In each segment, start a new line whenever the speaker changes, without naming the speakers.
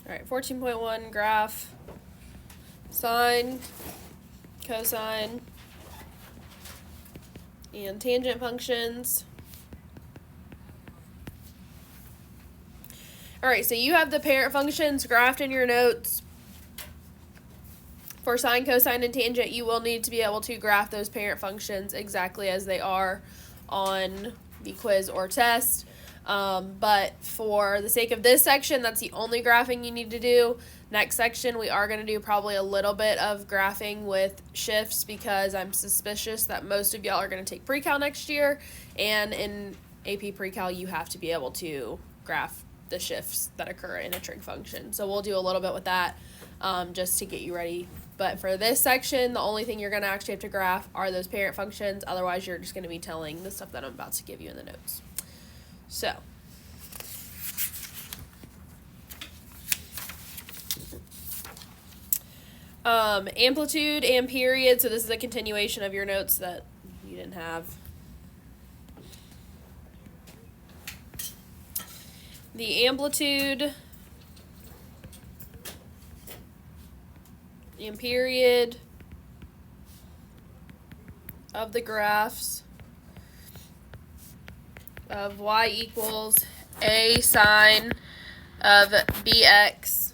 All right, 14.1, graph, sine, cosine, and tangent functions. All right, so you have the parent functions graphed in your notes. For sine, cosine, and tangent, you will need to be able to graph those parent functions exactly as they are on the quiz or test. But for the sake of this section, that's the only graphing you need to do. Next section, we are going to do probably a little bit of graphing with shifts because I'm suspicious that most of y'all are going to take pre-cal next year. And in AP pre-cal, you have to be able to graph the shifts that occur in a trig function. So we'll do a little bit with that just to get you ready. But for this section, the only thing you're going to actually have to graph are those parent functions. Otherwise, you're just going to be telling the stuff that I'm about to give you in the notes. So, amplitude and period. So this is a continuation of your notes that you didn't have. The amplitude and period of the graphs of y equals a sine of bx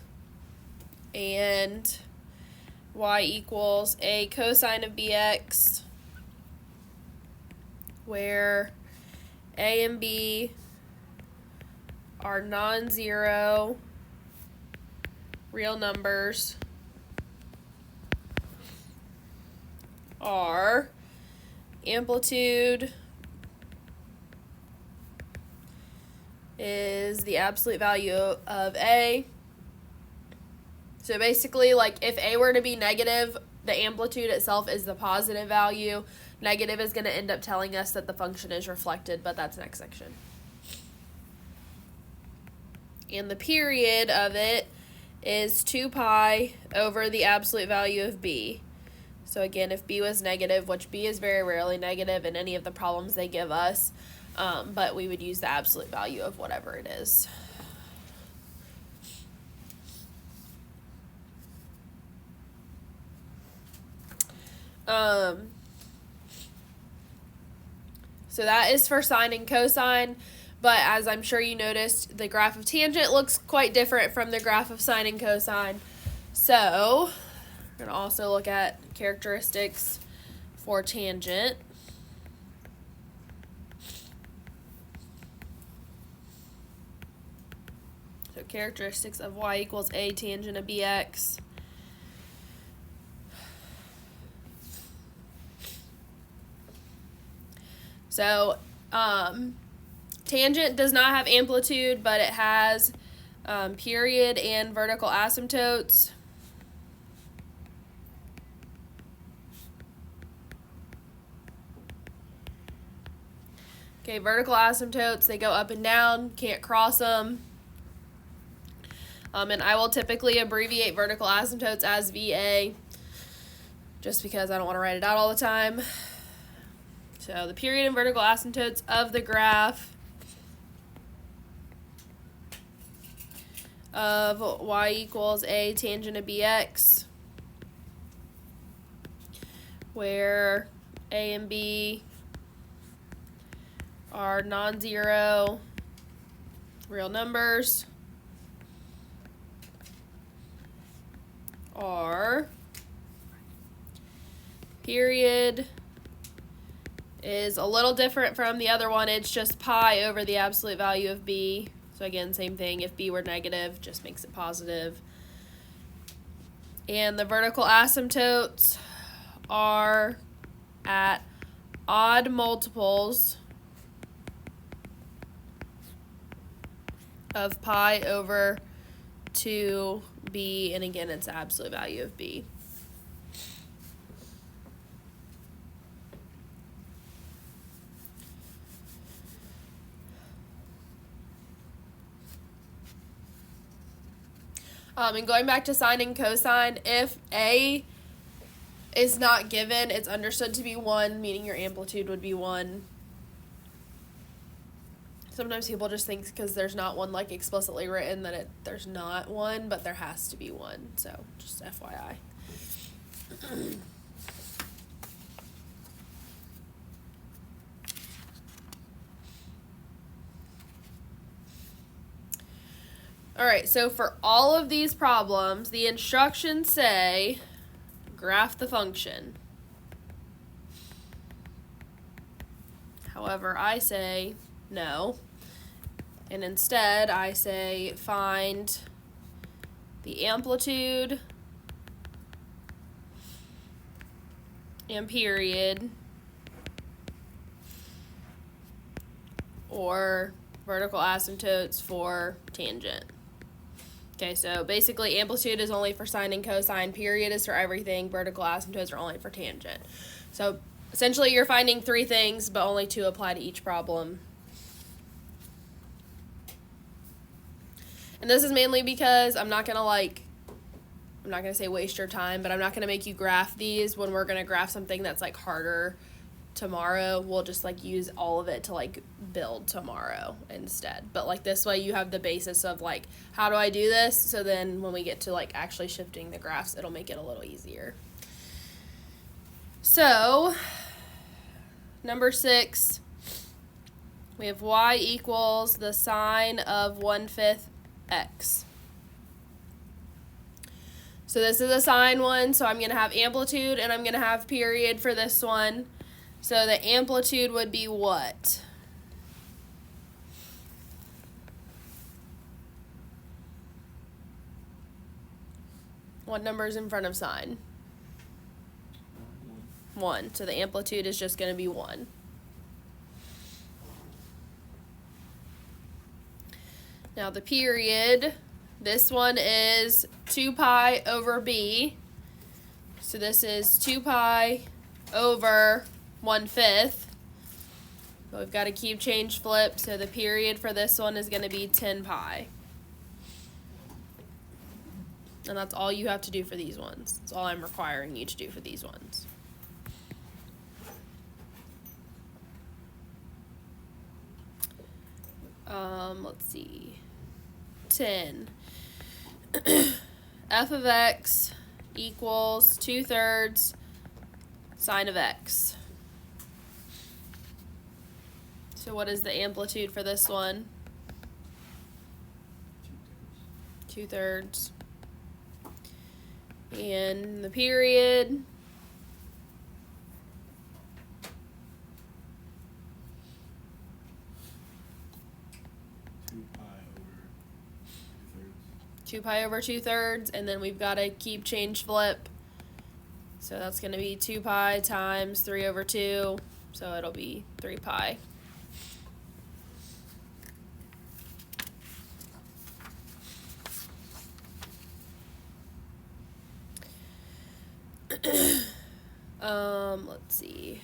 and y equals a cosine of bx, where a and b are non-zero real numbers, are amplitude is the absolute value of a. So basically, like if a were to be negative, the amplitude itself is the positive value. Negative is going to end up telling us that the function is reflected, but that's next section. And the period of it is 2 pi over the absolute value of b. So again, if b was negative, which b is very rarely negative in any of the problems they give us, but we would use the absolute value of whatever it is. So that is for sine and cosine, but as I'm sure you noticed, the graph of tangent looks quite different from the graph of sine and cosine. So we're going to also look at characteristics for tangent. So characteristics of y equals a tangent of bx. So tangent does not have amplitude, but it has period and vertical asymptotes. Okay, vertical asymptotes, they go up and down, can't cross them. And I will typically abbreviate vertical asymptotes as VA, just because I don't want to write it out all the time. So the period and vertical asymptotes of the graph of y equals a tangent of bx, where a and b are non-zero real numbers, are period is a little different from the other one. It's just pi over the absolute value of b. So again, same thing. If b were negative, just makes it positive. And the vertical asymptotes are at odd multiples of pi over 2b, and again, it's the absolute value of b. And going back to sine and cosine, if a is not given, it's understood to be 1, meaning your amplitude would be 1. So Sometimes people just think because there's not one like explicitly written that there's not one, but there has to be one. So just FYI. All right, so for all of these problems, the instructions say graph the function. However, I say no. And instead, I say find the amplitude and period or vertical asymptotes for tangent. Okay, so basically amplitude is only for sine and cosine, period is for everything, vertical asymptotes are only for tangent. So essentially you're finding 3 things, but only 2 apply to each problem. And this is mainly because I'm not gonna say waste your time, but I'm not gonna make you graph these when we're gonna graph something that's like harder tomorrow. We'll just like use all of it to like build tomorrow instead. But like this way you have the basis of like, how do I do this? So then when we get to like actually shifting the graphs, it'll make it a little easier. So number 6, we have y equals the sine of 1/5 x. So this is a sine one, so I'm going to have amplitude and I'm going to have period for this one. So the amplitude would be what? What number is in front of sine? 1. So the amplitude is just going to be 1. Now the period, this one is 2 pi over b. So this is 2 pi over 1/5. But we've got to keep change flip, so the period for this one is going to be 10 pi. And that's all you have to do for these ones. That's all I'm requiring you to do for these ones. Let's see. 10. F of x equals 2/3 sine of x. So what is the amplitude for this one? 2/3. And the period, two pi over 2/3, and then we've got to keep change flip. So that's going to be 2 pi times 3 over 2, so it'll be 3 pi. Let's see.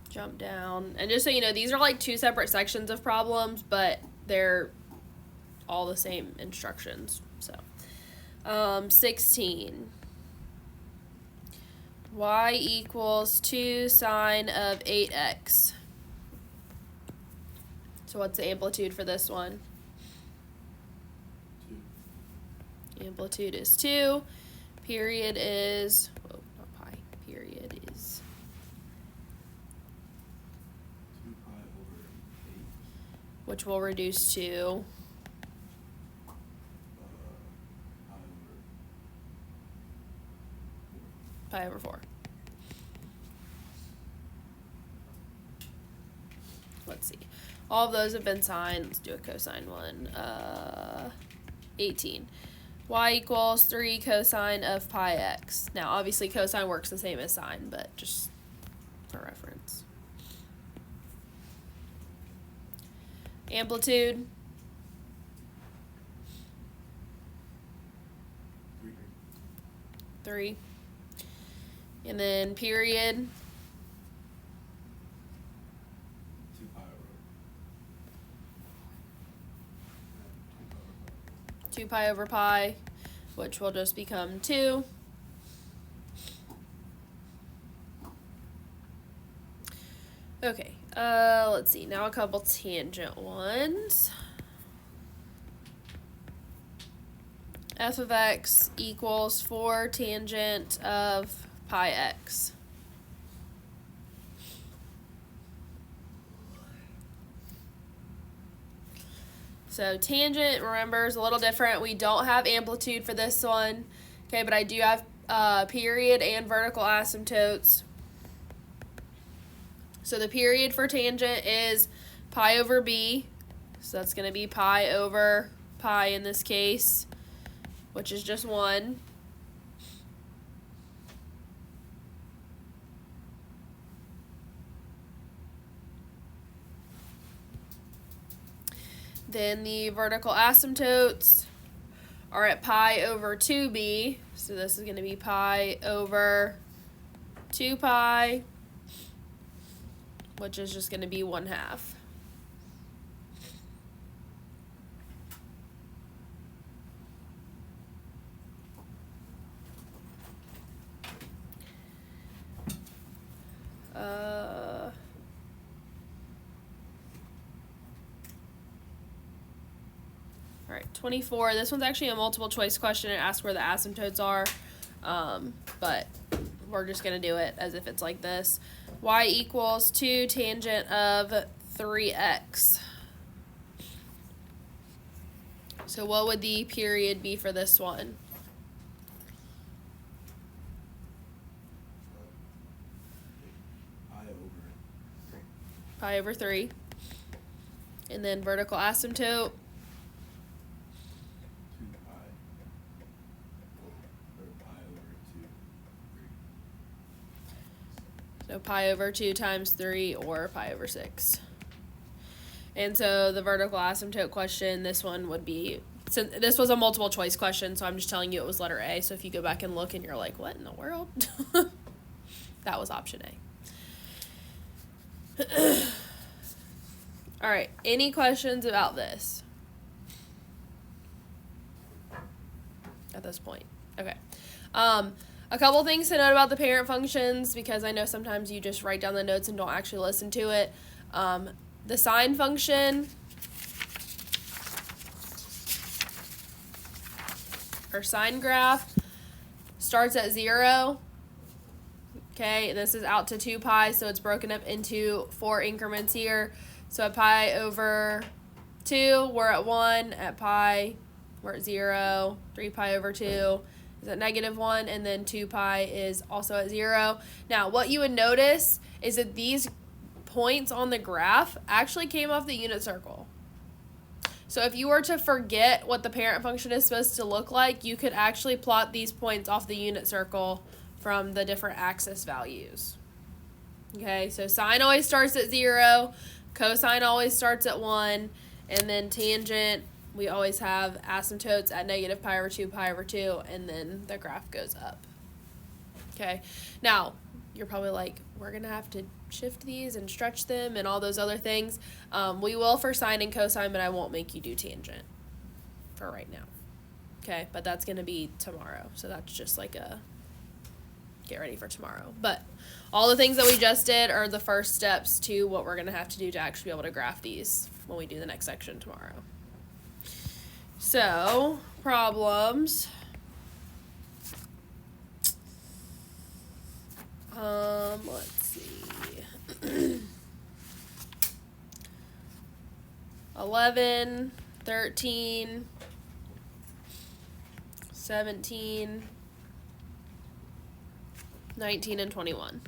Jump down. And just so you know, these are like 2 separate sections of problems, but they're all the same instructions. So 16. Y equals 2 sine of 8x. So what's the amplitude for this one? 2. Amplitude is 2. Period is, whoa, not pi. Period is
2 pi over 8.
Which will reduce to pi over 4. Let's see. All of those have been sine. Let's do a cosine one. 18. Y equals 3 cosine of pi x. Now, obviously, cosine works the same as sine, but just for reference. Amplitude. 3. And then period.
2 pi over
2 pi over pi, which will just become 2. Okay, Let's see. Now a couple tangent ones. F of x equals 4 tangent of pi x. So tangent, remember, is a little different. We don't have amplitude for this one. Okay, but I do have period and vertical asymptotes. So the period for tangent is pi over b. So that's going to be pi over pi in this case, which is just 1. Then the vertical asymptotes are at pi over 2b. So this is going to be pi over 2 pi, which is just going to be 1/2. All right, 24. This one's actually a multiple choice question. It asks where the asymptotes are, but we're just going to do it as if it's like this. Y equals 2 tangent of 3x. So what would the period be for this one? Pi over 3. And then vertical asymptote.
2 pi. Or pi over 2, 3.
So pi over 2 times 3 or pi over 6. And so the vertical asymptote question, this one would be, so this was a multiple choice question, so I'm just telling you it was letter A. So if you go back and look and you're like, what in the world? That was option A. All right, any questions about this at this point? Okay. A couple things to note about the parent functions, because I know sometimes you just write down the notes and don't actually listen to it. The sine function, or sine graph, starts at 0. Okay, and this is out to 2 pi, so it's broken up into 4 increments here. So at pi over 2, we're at 1. At pi, we're at 0. 3 pi over 2 is at -1, and then 2 pi is also at 0. Now, what you would notice is that these points on the graph actually came off the unit circle. So if you were to forget what the parent function is supposed to look like, you could actually plot these points off the unit circle from the different axis values. Okay, so sine always starts at 0, cosine always starts at 1, and then tangent, we always have asymptotes at -pi over 2, pi over 2, and then the graph goes up. Okay, now you're probably like, we're going to have to shift these and stretch them and all those other things. We will for sine and cosine, but I won't make you do tangent for right now. Okay, but that's going to be tomorrow, so that's just like a get ready for tomorrow. But all the things that we just did are the first steps to what we're going to have to do to actually be able to graph these when we do the next section tomorrow. So, problems. Let's see. 11, 13, 17, 19, and 21.